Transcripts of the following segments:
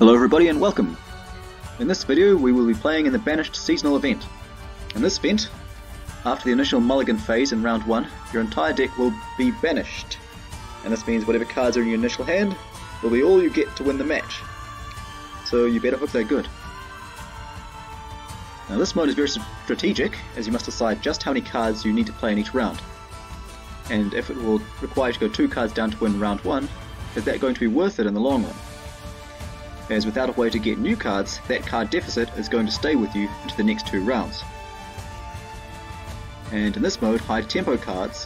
Hello everybody and welcome! In this video we will be playing in the Banished seasonal event. In this event, after the initial mulligan phase in round 1, your entire deck will be banished. And this means whatever cards are in your initial hand will be all you get to win the match. So you better hope they're good. Now this mode is very strategic, as you must decide just how many cards you need to play in each round. And if it will require you to go 2 cards down to win round 1, is that going to be worth it in the long run? As without a way to get new cards, that card deficit is going to stay with you into the next 2 rounds. And in this mode, high tempo cards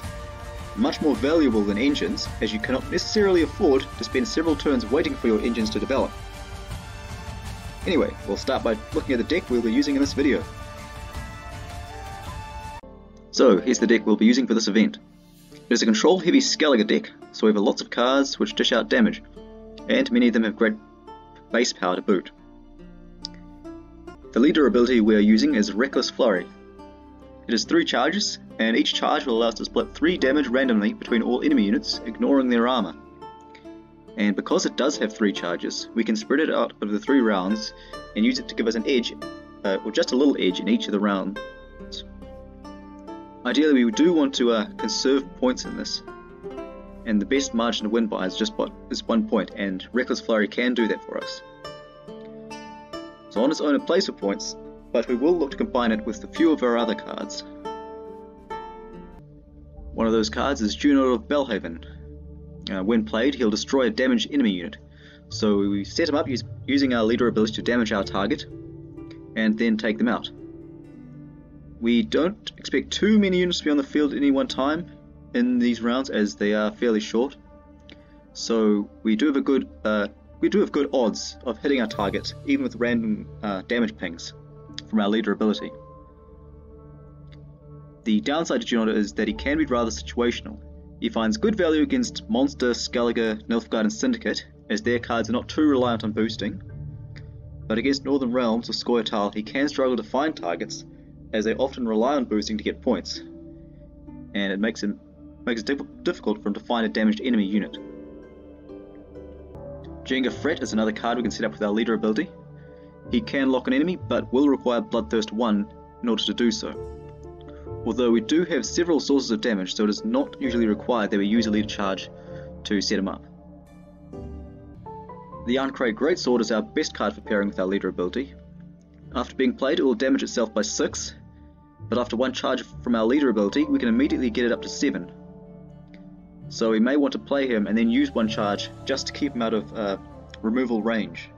are much more valuable than engines, as you cannot necessarily afford to spend several turns waiting for your engines to develop. Anyway, we'll start by looking at the deck we'll be using in this video. So, here's the deck we'll be using for this event. It is a controlled heavy Skellige deck, so we have lots of cards which dish out damage, and many of them have great base power to boot. The leader ability we are using is Reckless Flurry. It has 3 charges, and each charge will allow us to split 3 damage randomly between all enemy units, ignoring their armor. And because it does have 3 charges, we can spread it out over the 3 rounds and use it to give us an edge, or just a little edge in each of the rounds. Ideally we do want to conserve points in this, and the best margin to win by is 1 point, and Reckless Flurry can do that for us. So on its own it plays for points, but we will look to combine it with a few of our other cards. One of those cards is Juno of Belhaven. When played, he'll destroy a damaged enemy unit, so we set him up using our leader ability to damage our target, and then take them out. We don't expect too many units to be on the field at any one time in these rounds, as they are fairly short, so we do have good odds of hitting our target even with random damage pings from our leader ability. The downside to Juno is that he can be rather situational. He finds good value against Monster, Skellige, Nilfgaard and Syndicate, as their cards are not too reliant on boosting, but against Northern Realms or Scoia'tael he can struggle to find targets, as they often rely on boosting to get points, and it makes it difficult for him to find a damaged enemy unit. Jenga Fret is another card we can set up with our leader ability. He can lock an enemy, but will require Bloodthirst 1 in order to do so. Although we do have several sources of damage, so it is not usually required that we use a leader charge to set him up. The Arncrate Greatsword is our best card for pairing with our leader ability. After being played, it will damage itself by 6, but after 1 charge from our leader ability, we can immediately get it up to 7. So we may want to play him and then use 1 charge just to keep him out of removal range.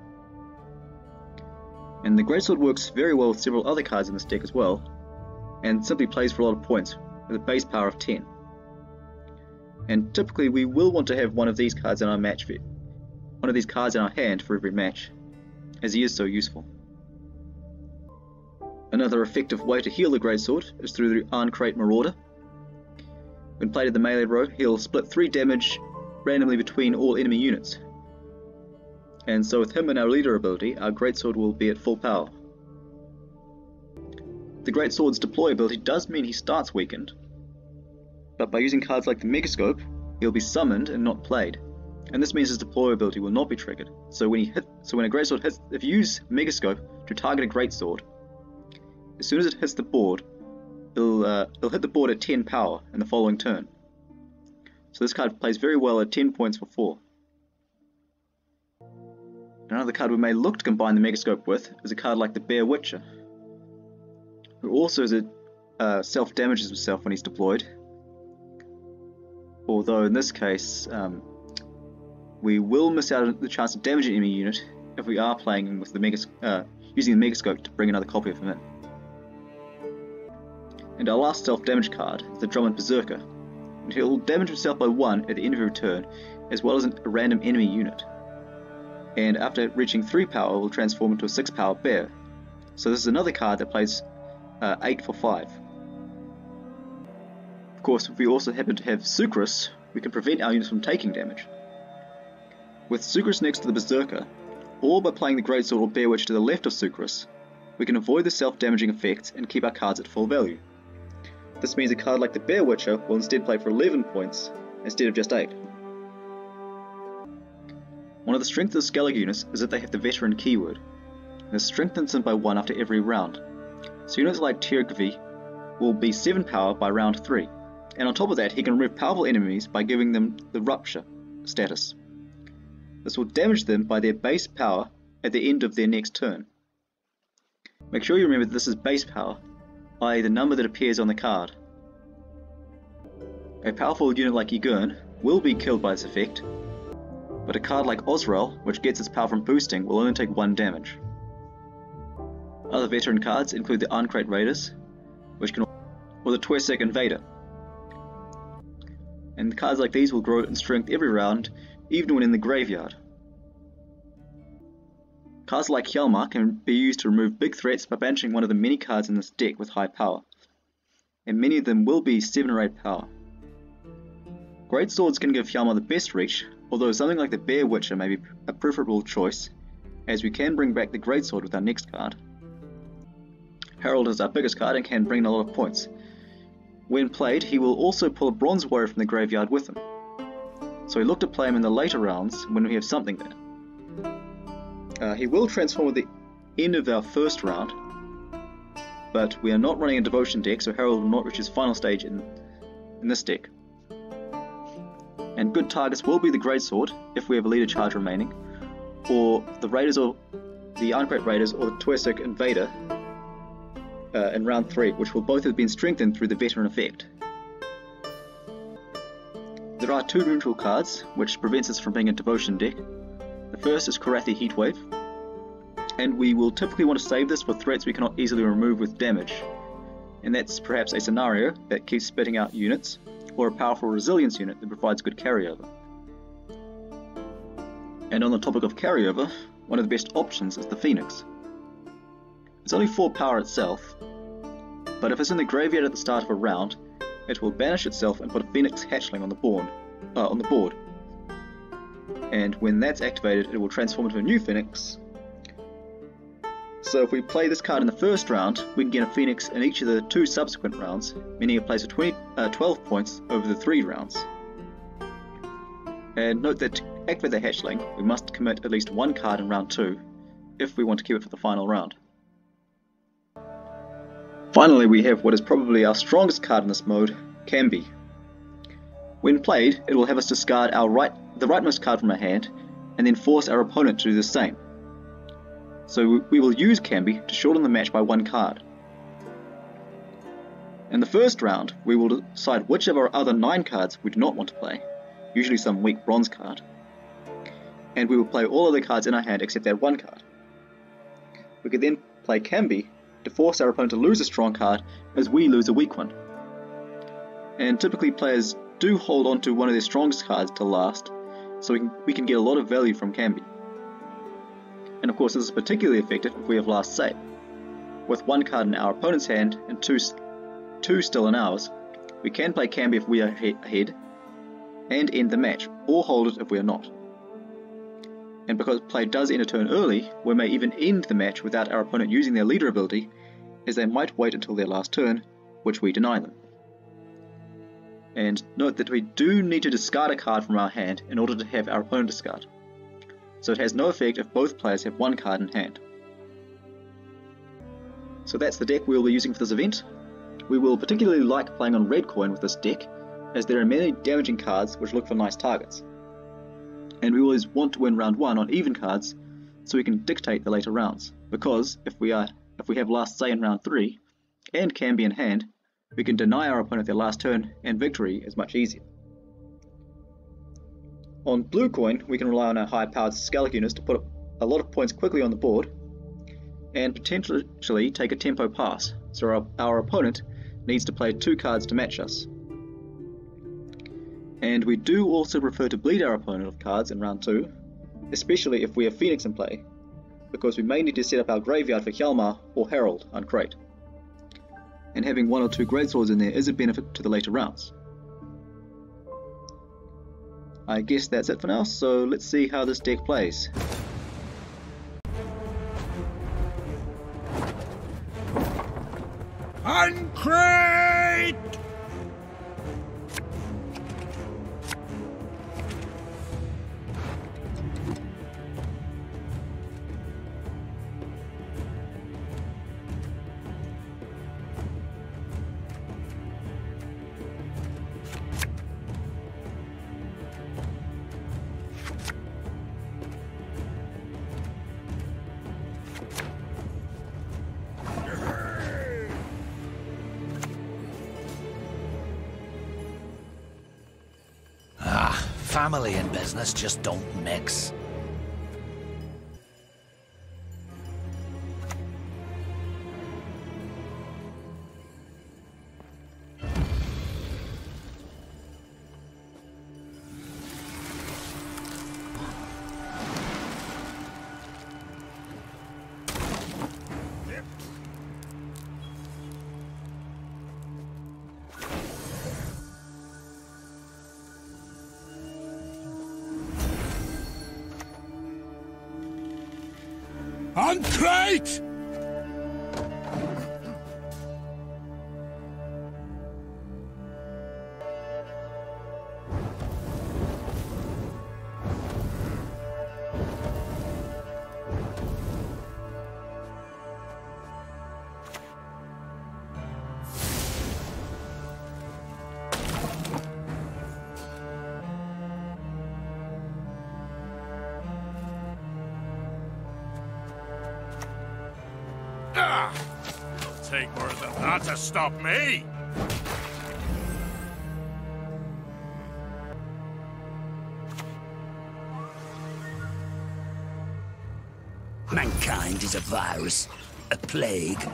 And the Greatsword works very well with several other cards in this deck as well, and simply plays for a lot of points with a base power of 10. And typically we will want to have one of these cards in our hand for every match, as he is so useful. Another effective way to heal the Greatsword is through the Arncrate Marauder. When played in the melee row, he'll split 3 damage randomly between all enemy units. And so with him and our leader ability, our Greatsword will be at full power. The Greatsword's deploy ability does mean he starts weakened, but by using cards like the Megascope, he'll be summoned and not played. And this means his deploy ability will not be triggered. So when a Greatsword hits, if you use Megascope to target a Greatsword, as soon as it hits the board, it'll hit the board at 10 power in the following turn. So this card plays very well at 10 points for 4. Another card we may look to combine the Megascope with is a card like the Bear Witcher, who also self-damages himself when he's deployed. Although in this case, we will miss out on the chance to damage an enemy unit if we are playing with the using the Megascope to bring another copy of him in. And our last self-damage card is the Drummond Berserker, and he'll damage himself by 1 at the end of your turn, as well as a random enemy unit. And after reaching 3 power, will transform into a 6 power bear. So this is another card that plays 8 for 5. Of course, if we also happen to have Sucrus, we can prevent our units from taking damage. With Sucrus next to the Berserker, or by playing the Greatsword or Bear Witch to the left of Sucrus, we can avoid the self-damaging effects and keep our cards at full value. This means a card like the Bear Witcher will instead play for 11 points instead of just 8. One of the strengths of Skellige units is that they have the veteran keyword. This strengthens them by 1 after every round. So units like Tyrgvi will be 7 power by round 3, and on top of that he can remove powerful enemies by giving them the Rupture status. This will damage them by their base power at the end of their next turn. Make sure you remember that this is base power, i.e. the number that appears on the card. A powerful unit like Ygern will be killed by this effect, but a card like Osrel, which gets its power from boosting, will only take 1 damage. Other veteran cards include the Arncrate Raiders, or the Twersak Invader. And cards like these will grow in strength every round, even when in the graveyard. Cards like Hjalmar can be used to remove big threats by banishing one of the many cards in this deck with high power, and many of them will be 7 or 8 power. Greatswords can give Hjalmar the best reach, although something like the Bear Witcher may be a preferable choice, as we can bring back the Greatsword with our next card. Herald is our biggest card and can bring in a lot of points. When played, he will also pull a Bronze Warrior from the graveyard with him, so we look to play him in the later rounds when we have something there. He will transform at the end of our first round, but we are not running a Devotion deck, so Herald will not reach his final stage in this deck. And good targets will be the Greatsword, if we have a leader charge remaining, or the Raiders, or the Arncrate Raiders, or the Twersak Invader in round 3, which will both have been strengthened through the veteran effect. There are 2 neutral cards, which prevents us from being a Devotion deck. The first is Korathi Heatwave, and we will typically want to save this for threats we cannot easily remove with damage, and that's perhaps a scenario that keeps spitting out units, or a powerful resilience unit that provides good carryover. And on the topic of carryover, one of the best options is the Phoenix. It's only 4 power itself, but if it's in the graveyard at the start of a round, it will banish itself and put a Phoenix hatchling on the board. And when that's activated, it will transform into a new Phoenix. So if we play this card in the first round, we can get a Phoenix in each of the 2 subsequent rounds, meaning it plays for 12 points over the 3 rounds. And note that to activate the hatchling, we must commit at least 1 card in round 2, if we want to keep it for the final round. Finally, we have what is probably our strongest card in this mode, Cambi. When played, it will have us discard the rightmost card from our hand, and then force our opponent to do the same. So we will use Cambi to shorten the match by 1 card. In the first round, we will decide which of our other 9 cards we do not want to play, usually some weak bronze card, and we will play all other cards in our hand except that 1 card. We could then play Cambi to force our opponent to lose a strong card as we lose a weak one. And typically players do hold on to one of their strongest cards to last, so we can get a lot of value from Cambi. And of course this is particularly effective if we have last say. With 1 card in our opponent's hand and 2 still in ours, we can play Cambi if we are ahead and end the match, or hold it if we are not. And because play does end a turn early, we may even end the match without our opponent using their leader ability, as they might wait until their last turn, which we deny them. And note that we do need to discard a card from our hand in order to have our opponent discard, so it has no effect if both players have 1 card in hand. So that's the deck we will be using for this event. We will particularly like playing on red coin with this deck, as there are many damaging cards which look for nice targets. And we always want to win round 1 on even cards, so we can dictate the later rounds, because if we have last say in round 3, and Cambi in hand, we can deny our opponent their last turn, and victory is much easier. On blue coin, we can rely on our high-powered Skellige units to put a lot of points quickly on the board, and potentially take a tempo pass, so our opponent needs to play 2 cards to match us. And we do also prefer to bleed our opponent of cards in round 2, especially if we have Phoenix in play, because we may need to set up our graveyard for Hjalmar or Herald on Crate. And having 1 or 2 Greatswords in there is a benefit to the later rounds. I guess that's it for now, so let's see how this deck plays. On Crate! Family and business just don't mix. On crate! It'll take more than that to stop me! Mankind is a virus, a plague.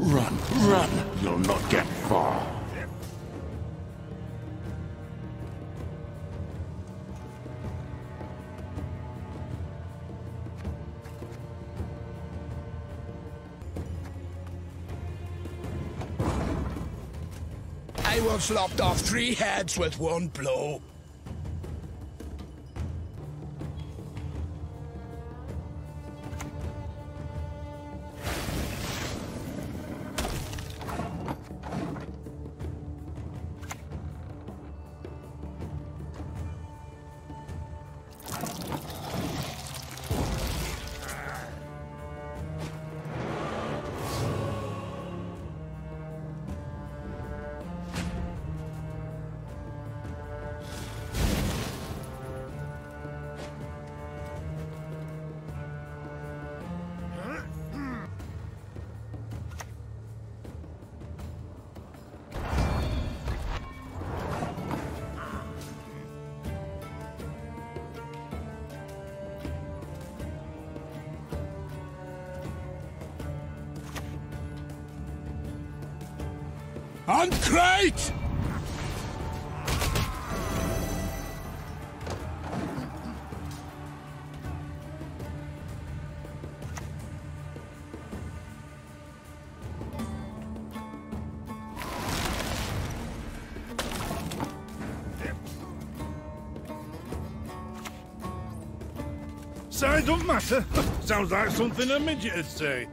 Run, run! You'll not get far. I once lopped off 3 heads with one blow. On crate! Size don't matter. Sounds like something a midget would say.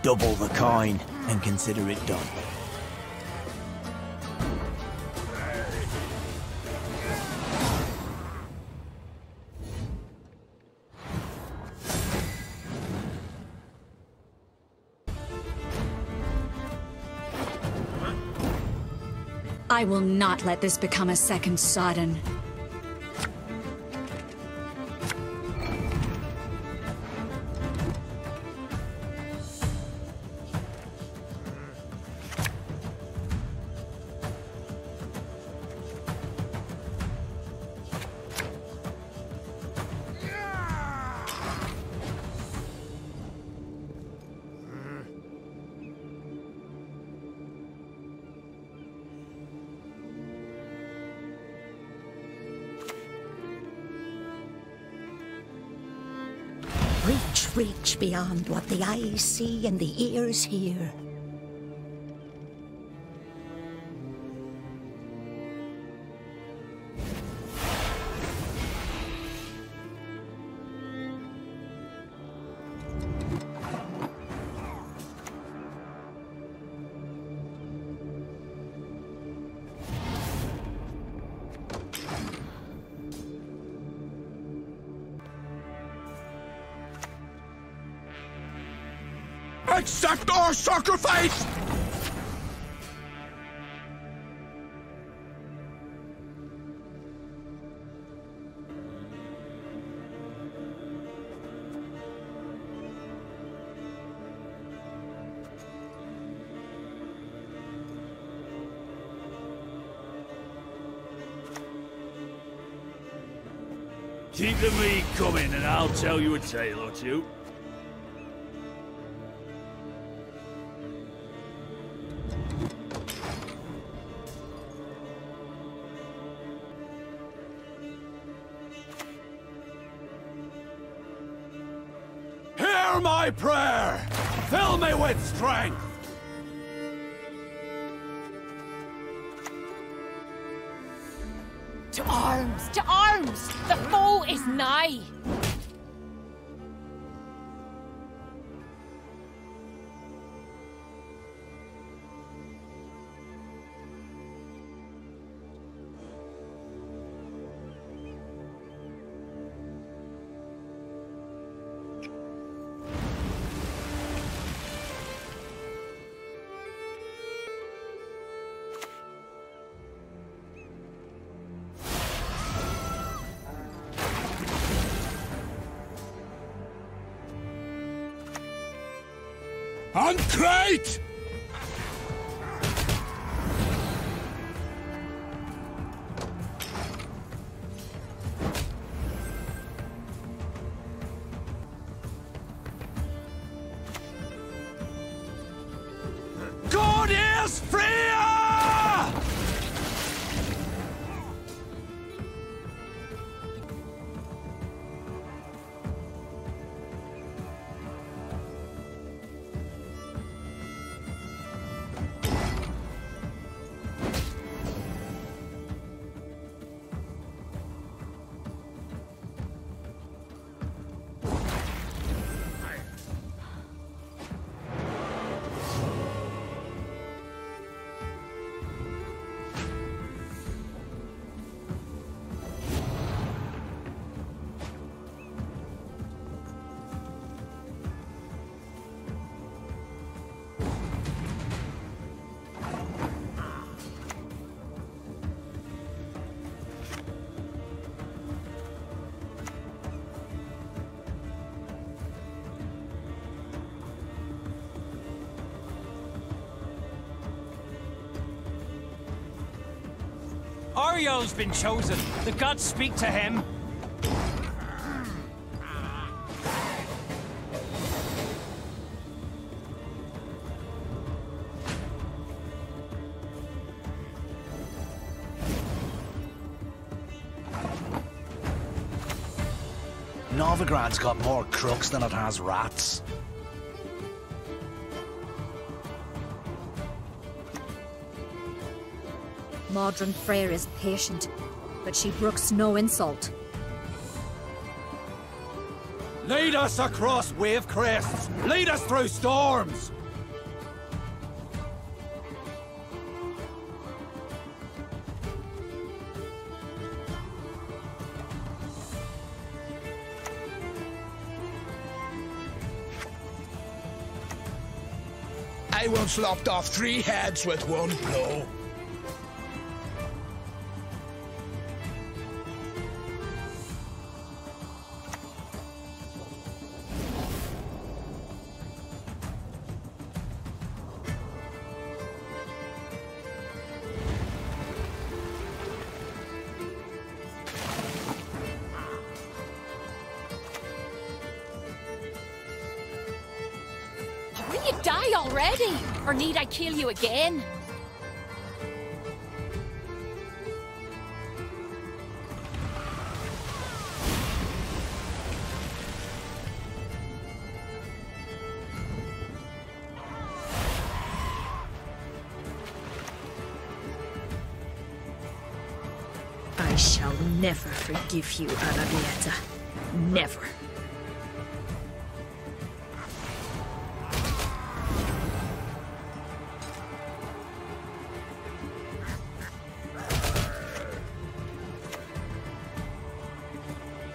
Double the coin and consider it done. I will not let this become a second Sodden. Reach beyond what the eyes see and the ears hear. Accept our sacrifice! Keep the meat coming and I'll tell you a tale or two. Hear my prayer! Fill me with strength! To arms! To arms! The foe is nigh! Uncrate! God is freer! Ariel's been chosen. The gods speak to him. Novigrad's got more crooks than it has rats. Modron Freyr is patient, but she brooks no insult. Lead us across wave crests! Lead us through storms! I once lopped off 3 heads with 1 blow. Will you die already? Or need I kill you again? I shall never forgive you, Arabieta. Never.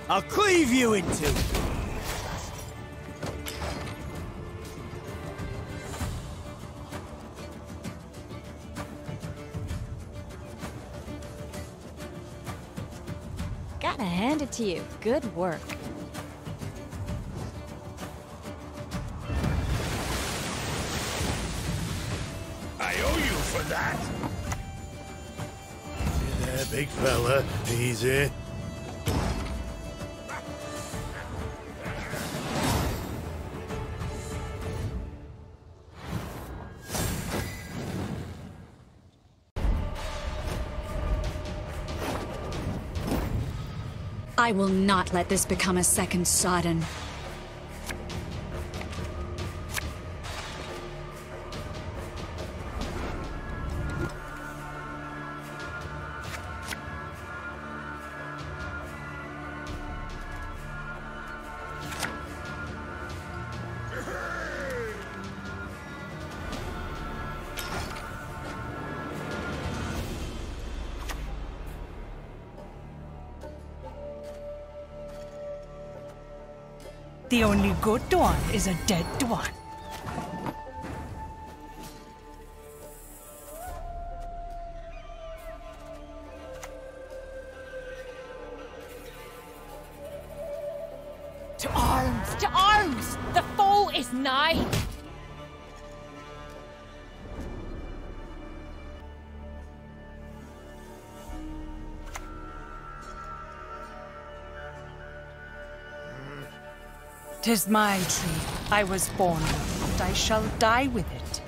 I'll cleave you in two. Gotta hand it to you. Good work. I owe you for that. Easy there, big fella. Easy. I will not let this become a second Sodden. The only good one is a dead one. To arms! To arms! The foe is nigh! Tis my tree. I was born with it. I shall die with it.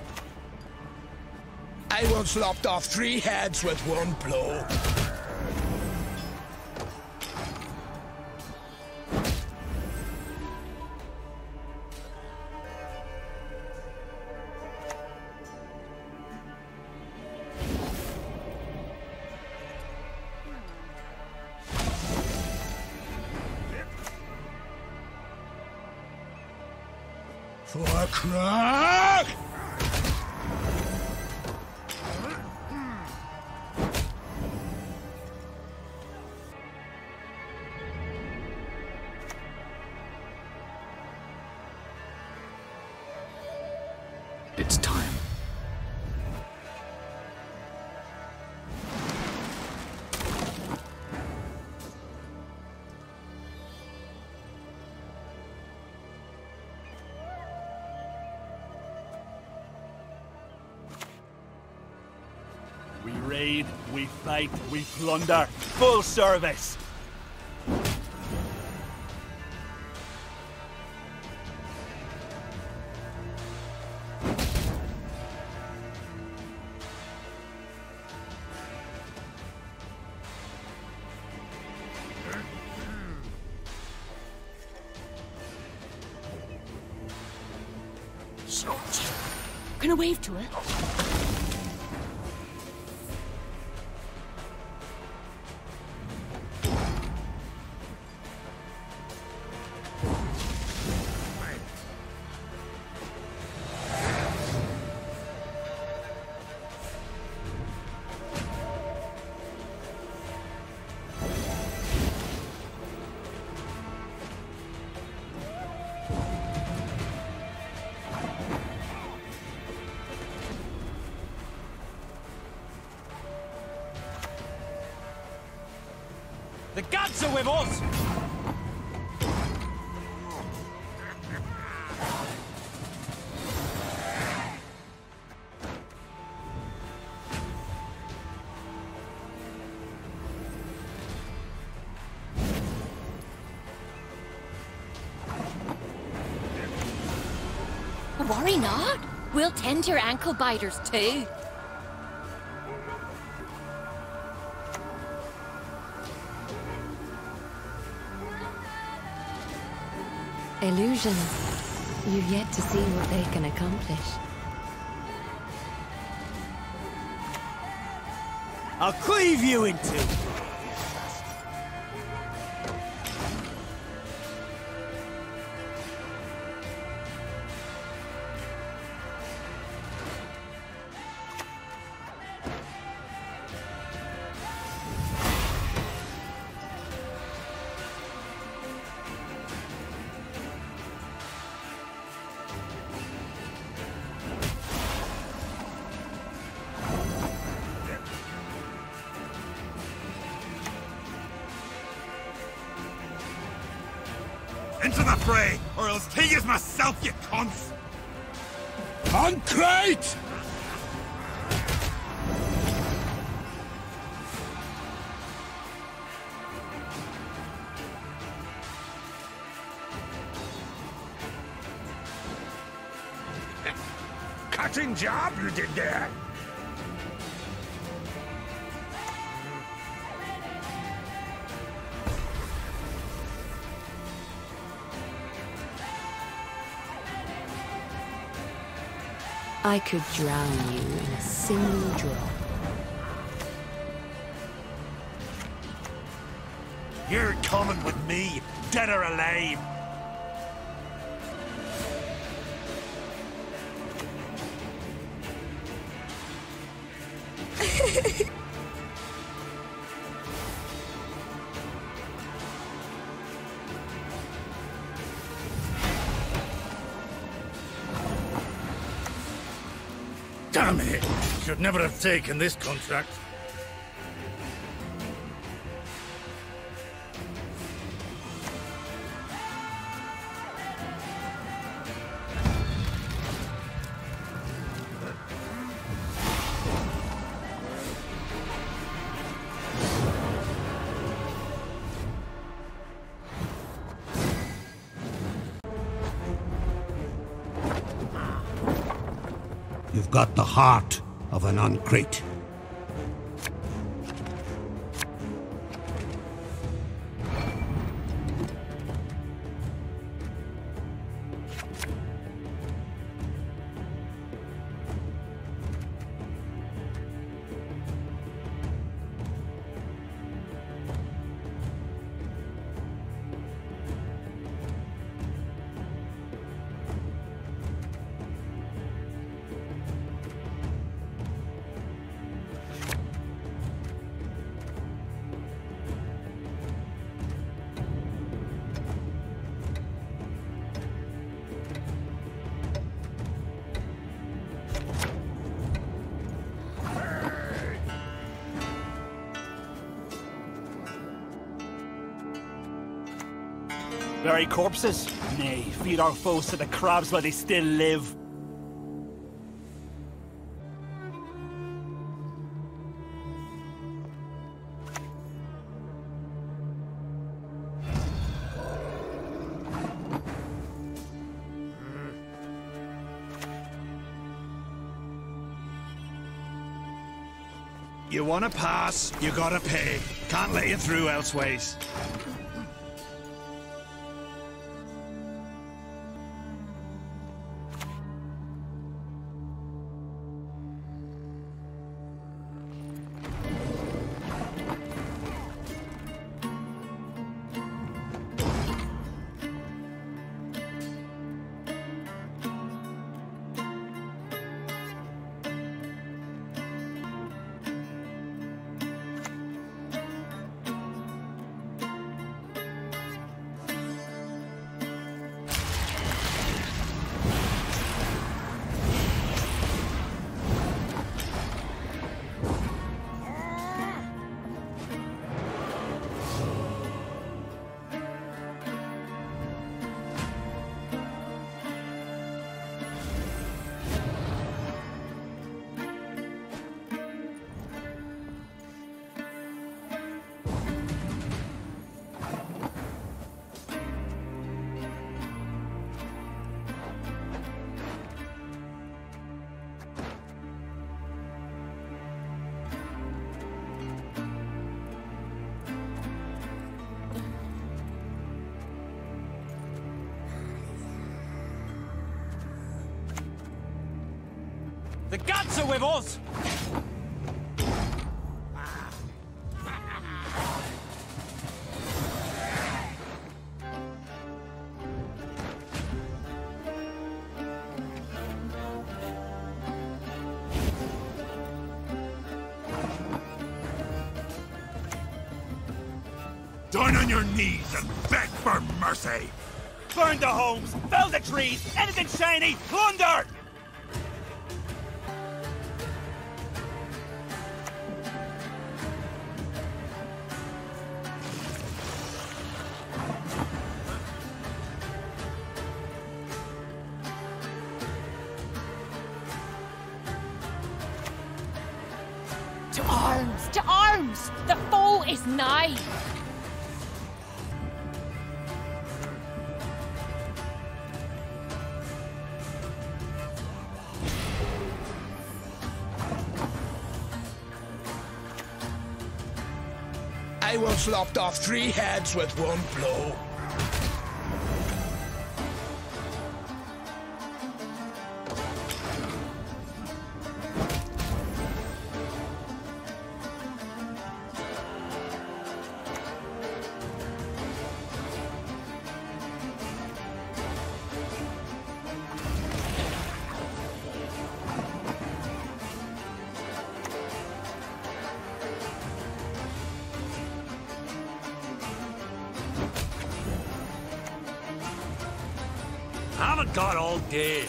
I once lopped off 3 heads with one blow. For a crack! It's time. We raid, we fight, we plunder. Full service. Can I wave to her? The gods are with us! Worry not. We'll tend to your ankle biters too. Illusions. You've yet to see what they can accomplish. I'll cleave you in two. Enter the fray, or else take it myself, you cunts! Concrete! Cutting job you did there! I could drown you in a single drop. You're coming with me, dead or alive! Damn it! Should never have taken this contract. You've got the heart of an uncrate. Bury corpses? Nay, feed our foes to the crabs while they still live. You wanna pass, you gotta pay. Can't let you through elseways. The gods are with us! Down on your knees and beg for mercy! Burn the homes, fell the trees, anything shiny, plunder! arms! The foe is nigh! I once lopped off 3 heads with 1 blow. Haven't got all day.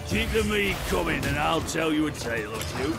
Keep the meat coming and I'll tell you a tale or two.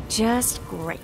Just great.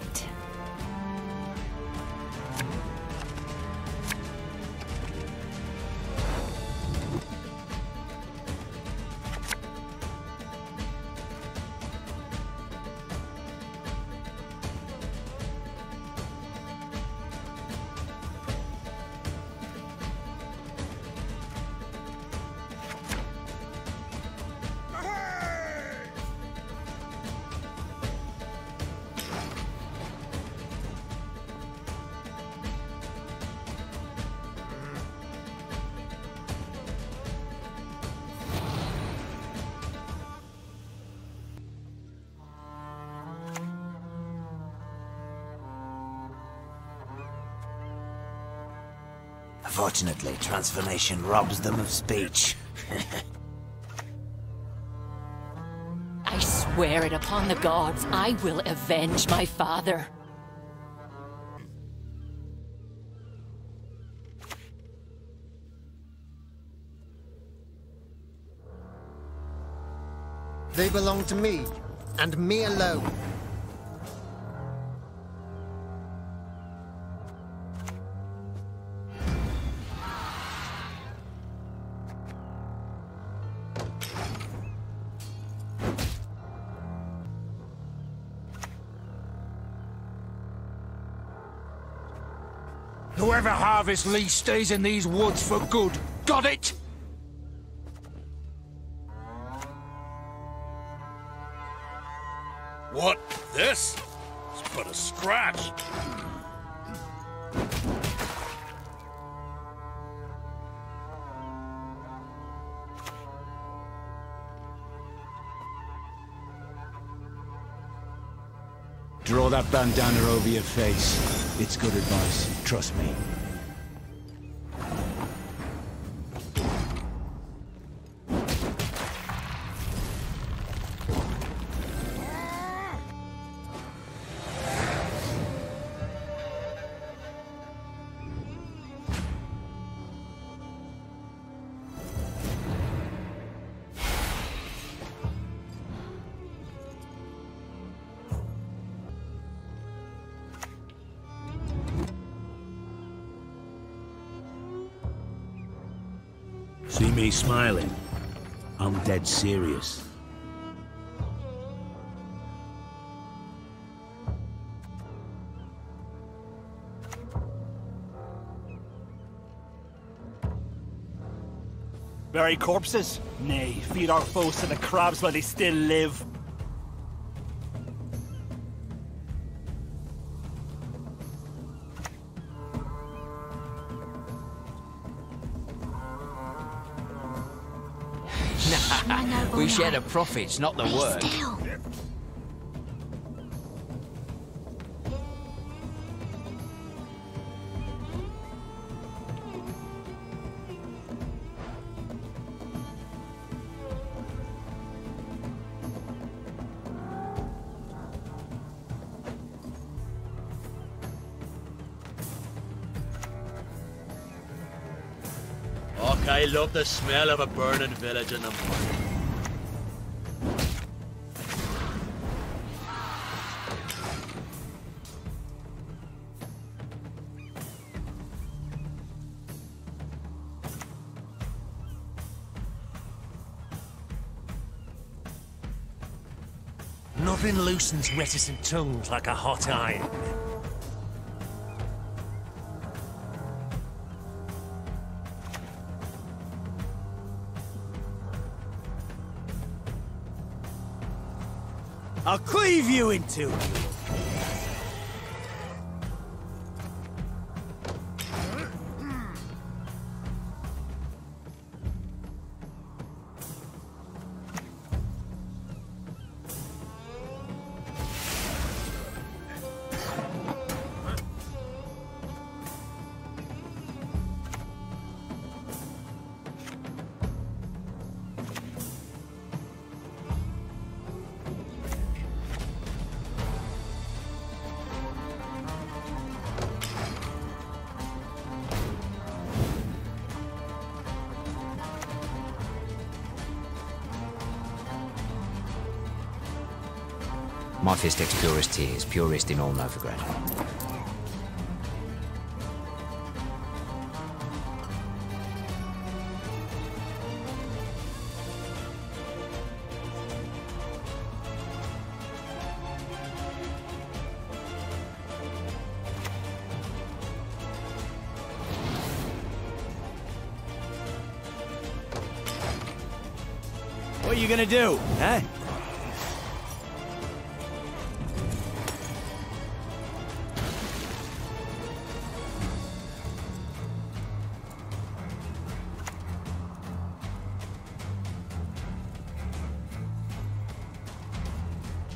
Unfortunately, transformation robs them of speech. I swear it upon the gods, I will avenge my father. They belong to me, and me alone. Whoever harvests least stays in these woods for good. Got it? What? This? It's but a scratch. Draw that bandana over your face. It's good advice, trust me. See me smiling? I'm dead serious. Bury corpses? Nay, feed our foes to the crabs while they still live. We share the profits, not the work. I love the smell of a burning village in the morning. Nothing loosens reticent tongues like a hot iron. I'll cleave you in two. My Fistek's purest tears, purest in all Novigrad. What are you gonna do, huh?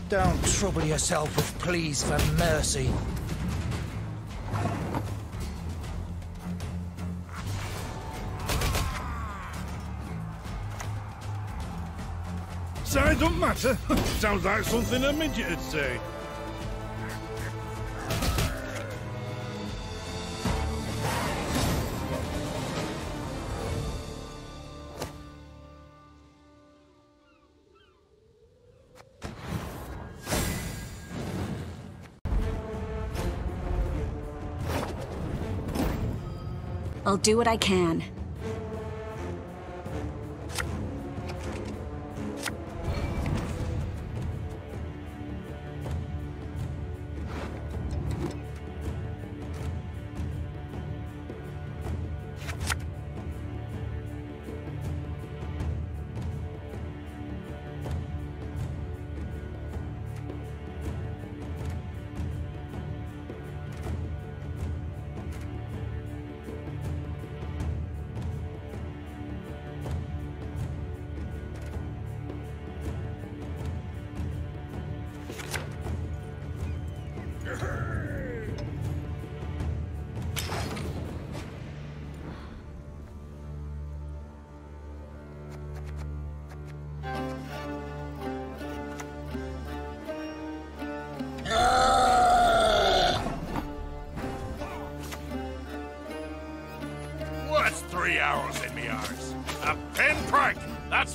Don't trouble yourself with pleas for mercy. Size don't matter. Sounds like something a midget would say. I'll do what I can.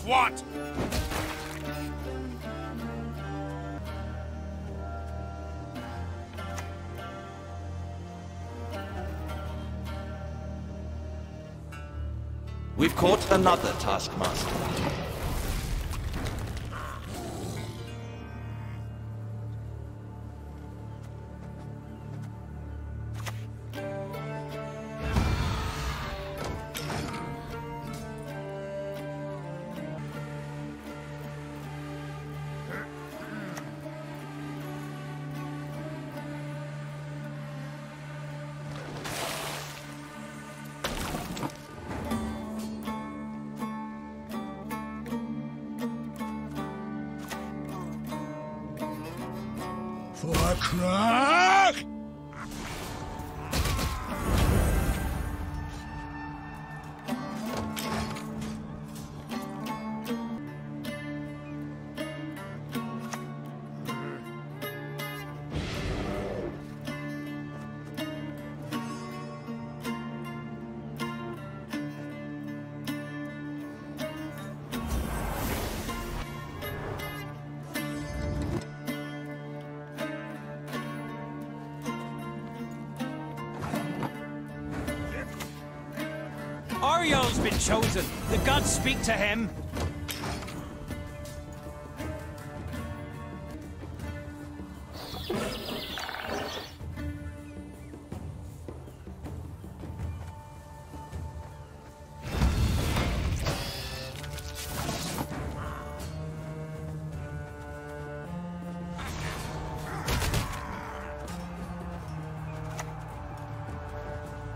twat! We've caught another taskmaster. For crack! Ario's been chosen. The gods speak to him.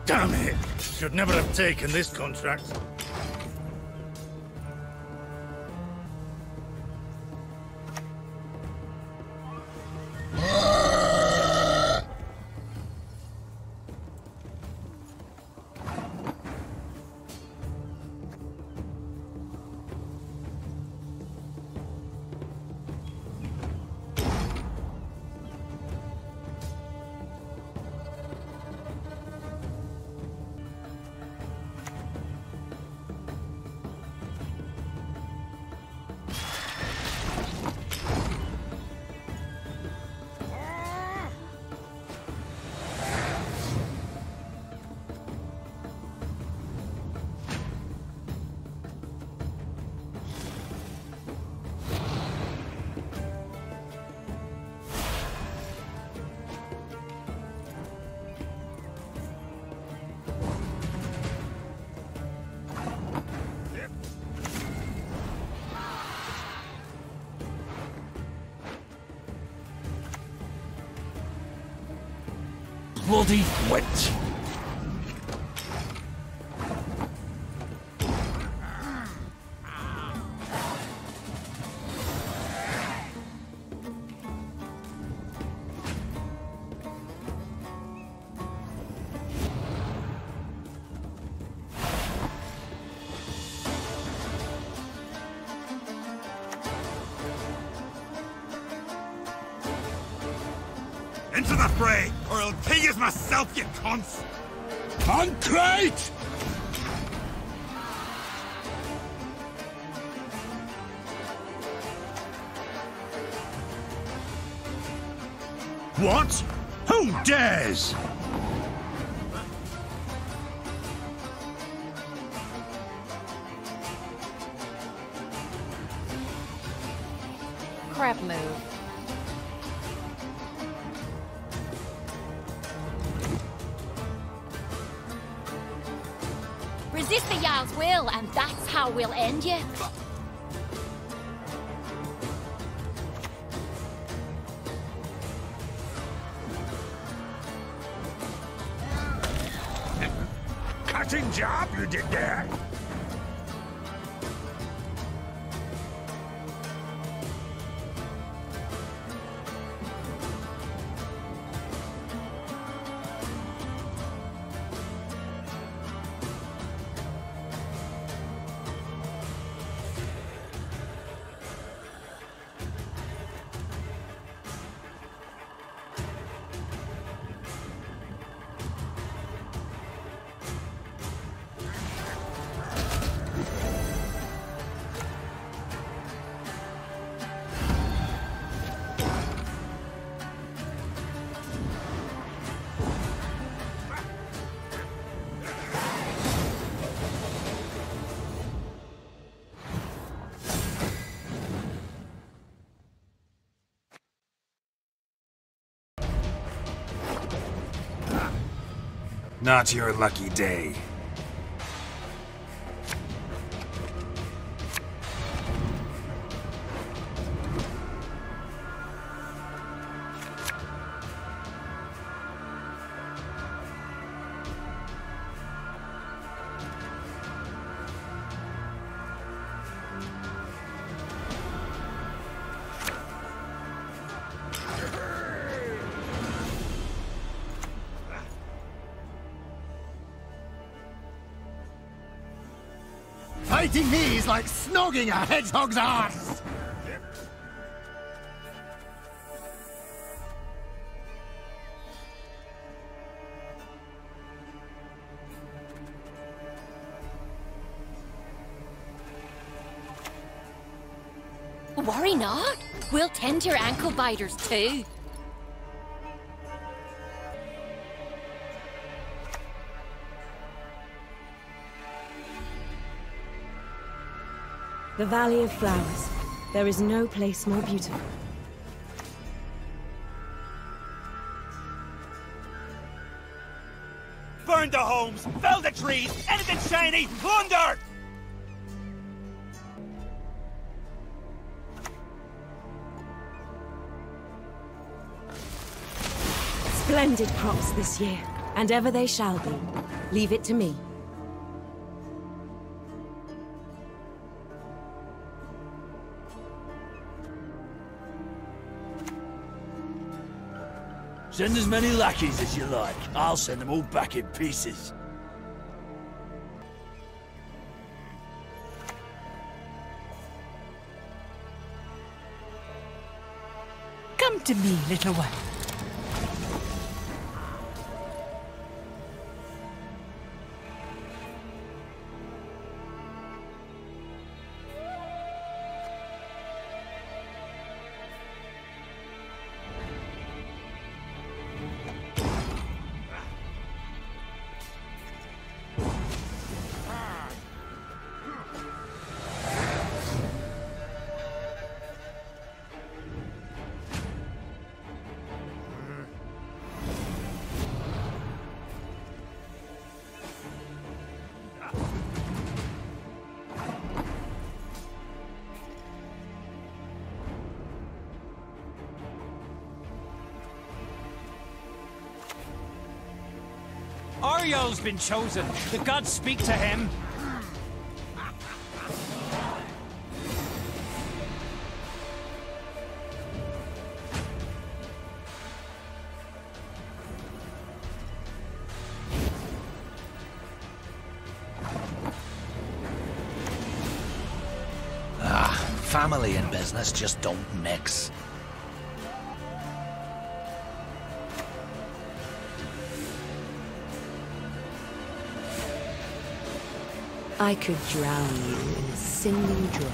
Damn it! Should never have taken this contract. Bloody Gwent! Into the fray, or I'll kill you myself, you cunts! Concrete! What? Who dares? Crap move. Resist the Jarl's will, and that's how we'll end you. Cutting job you did there. Not your lucky day. Fighting me is like snogging a hedgehog's arse! Worry not. We'll tend to your ankle biters too. The Valley of Flowers. There is no place more beautiful. Burn the homes, fell the trees, anything shiny, plunder! Splendid crops this year, and ever they shall be. Leave it to me. Send as many lackeys as you like. I'll send them all back in pieces. Come to me, little one. Ariel's been chosen. The gods speak to him. Family and business just don't mix. I could drown you in a single drop.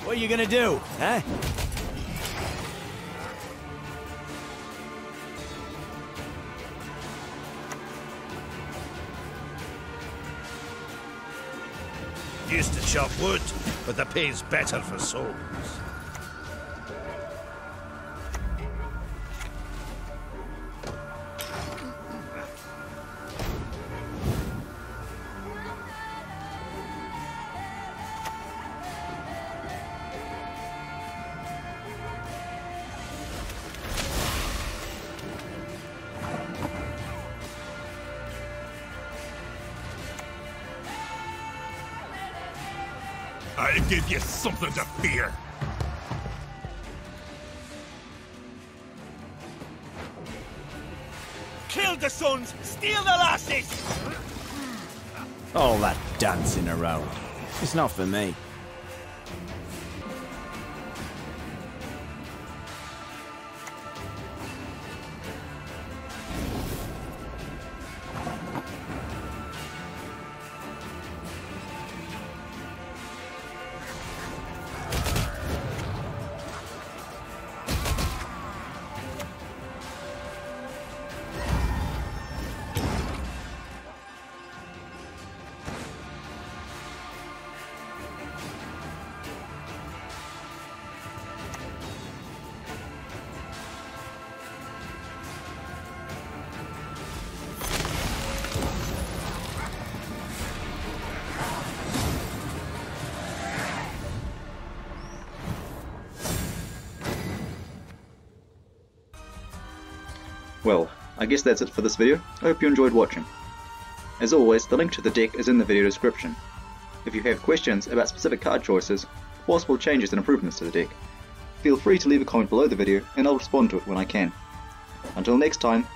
What are you gonna do, huh? Used to chop wood, but the pay's better for souls. I'll give you something to fear. Kill the sons, steal the lasses! All that dancing around. It's not for me. Well, I guess that's it for this video. I hope you enjoyed watching. As always, the link to the deck is in the video description. If you have questions about specific card choices, or possible changes and improvements to the deck, feel free to leave a comment below the video and I'll respond to it when I can. Until next time,